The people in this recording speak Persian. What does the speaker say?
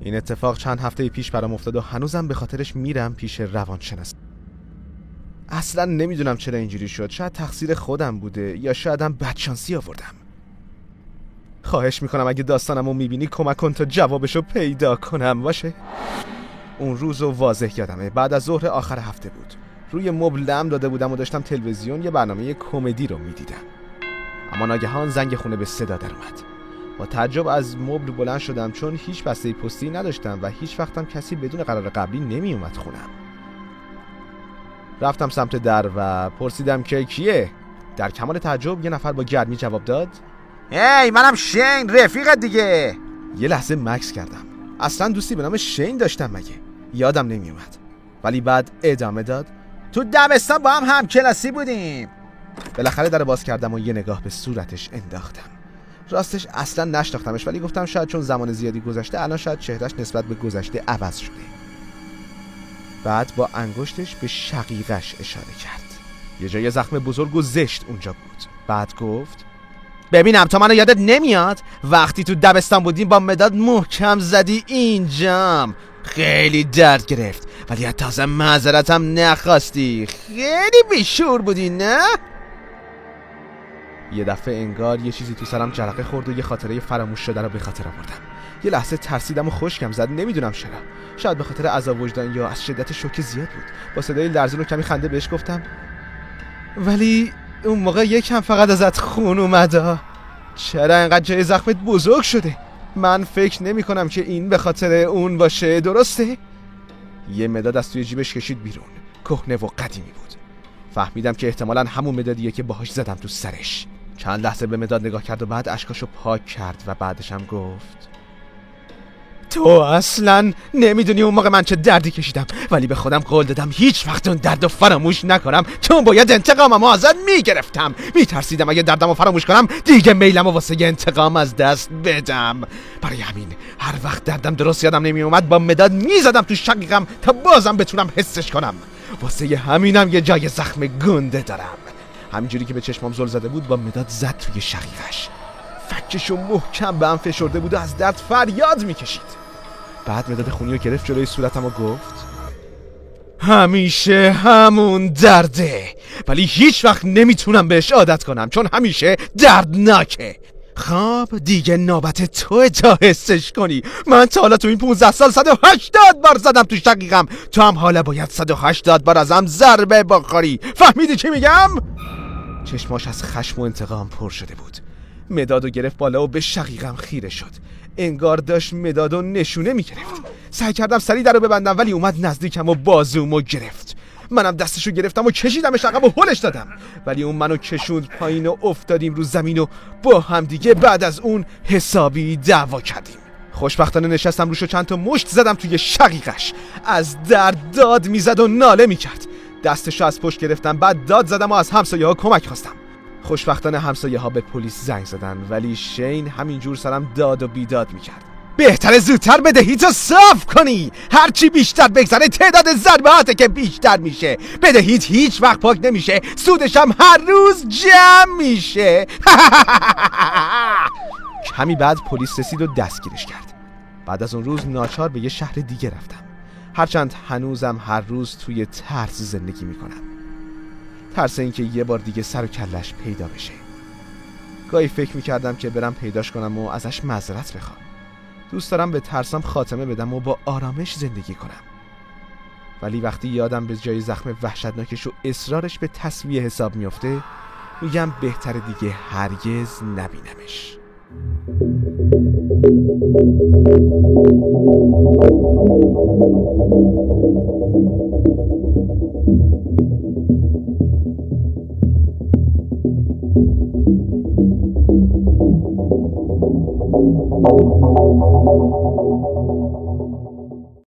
این اتفاق چند هفته پیش برام افتاد و هنوزم به خاطرش میرم پیش روانشناس. اصلا نمیدونم چرا اینجوری شد. شاید تقصیر خودم بوده یا شایدم بدشانسی آوردم. خواهش میکنم اگه داستانمو میبینی کمک کن تا جوابشو پیدا کنم باشه. اون روزو واضح یادمه. بعد از ظهر آخر هفته بود. روی مبل لم داده بودم و داشتم تلویزیون یه برنامه کمدی رو میدیدم. اما ناگهان زنگ خونه به صدا در اومد. با تعجب از مبل بلند شدم چون هیچ بسته پستی نداشتم و هیچ وقتم کسی بدون قرار قبلی نمی اومد خونم. رفتم سمت در و پرسیدم که کیه؟ در کمال تعجب یه نفر با گرمی جواب داد: هی منم شین، رفیقت دیگه. یه لحظه مکث کردم. اصلا دوستی به نام شین داشتم مگه؟ یادم نمی اومد. ولی بعد ادامه داد: تو دبستان با هم کلاسی بودیم. بالاخره در باز کردم و یه نگاه به صورتش انداختم. راستش اصلا نشناختمش، ولی گفتم شاید چون زمان زیادی گذشته الان شاید چهرهش نسبت به گذشته عوض شده. بعد با انگشتش به شقیقش اشاره کرد. یه جای زخم بزرگ و زشت اونجا بود. بعد گفت: ببینم تو منو یادت نمیاد وقتی تو دبستان بودیم با مداد محکم زدی اینجام؟ خیلی درد گرفت ولی حتی ازم معذرتم نخواستی. خیلی بیشور بودی نه؟ یه دفعه انگار یه چیزی تو سرم جرقه خورد و یه خاطره فراموش شده رو به خاطر آوردم. یه لحظه ترسیدم و خشکم زد. نمیدونم چرا. شاید به خاطر عذاب وجدان یا از شدت شوک زیاد بود. با صدای لرزون و کمی خنده بهش گفتم: ولی اون موقع یکم فقط ازت خون اومده. چرا اینقدر جای زخمت بزرگ شده؟ من فکر نمی کنم که این به خاطر اون باشه. درسته؟ یه مداد از توی جیبش کشید بیرون. کهنه و قدیمی بود. فهمیدم که احتمالاً همون مدادیه که باهاش زدم تو سرش. چند لحظه به مداد نگاه کرد و بعد اشکاشو پاک کرد و بعدش هم گفت: تو اصلا نمیدونی اون موقع من چه دردی کشیدم، ولی به خودم قول دادم هیچ وقت اون درد رو فراموش نکنم، چون باید انتقاممو ازت میگرفتم. میترسیدم اگه دردمو فراموش کنم دیگه میلمو واسه انتقام از دست بدم. برای همین هر وقت دردم درست یادم نمیومد با مداد میزدم تو شقیقم تا بازم بتونم حسش کنم. واسه همینم یه جای زخم گنده دارم. همینجوری که به چشمام زل زده بود با مداد زد توی شقیقش. فکشو محکم به هم فشرده بود و از درد فریاد میکشید. بعد مداد خونی رو گرفت جلوی صورتم و گفت: همیشه همون درده، ولی هیچ وقت نمیتونم بهش عادت کنم چون همیشه دردناکه. خب دیگه نوبت توه تا حسش کنی. من تا حالا تو این 15 سال 180 بار زدم تو شقیقم، تو هم حالا باید 180 بار ازم ضربه بخوری. فهمیدی چی میگم؟ چشماش از خشم و انتقام پر شده بود. مدادو گرفت بالا و به شقیقم خیره شد. انگار داشت مدادو نشونه میگرفت. سعی کردم سریع درو ببندم ولی اومد نزدیکم و بازومو گرفت. منم دستشو گرفتم و کشیدمش عقب و هلش دادم، ولی اون منو کشوند پایین و افتادیم رو زمین و با هم دیگه بعد از اون حسابی دعوا کردیم. خوشبختانه نشستم روش و چند تا مشت زدم توی شقیقش. از درد داد میزد و ناله میکرد. دستشو از پشت گرفتم، بعد داد زدم و از همسایه‌ها کمک خواستم. خوشبختانه همسایه‌ها به پلیس زنگ زدن، ولی شین همینجور سرم داد و بیداد میکرد. بهتره زودتر بدهیتو صاف کنی. هرچی بیشتر بگذره تعداد ضرباته که بیشتر میشه. بدهیت هیچ وقت پاک نمیشه، سودش هم هر روز جمع میشه. کمی بعد پلیس رسید و دستگیرش کرد. بعد از اون روز ناچار به یه شهر دیگه رفتم. هرچند هنوزم هر روز توی ترس زندگی میکنم. ترس این که یه بار دیگه سر و کلش پیدا بشه. گاهی فکر میکردم که برم پیداش کنم و ازش معذرت بخوام. دوست دارم به ترسم خاتمه بدم و با آرامش زندگی کنم. ولی وقتی یادم به جای زخم وحشتناکش و اصرارش به تسویه حساب میفته، میگم بهتره دیگه هرگز نبینمش.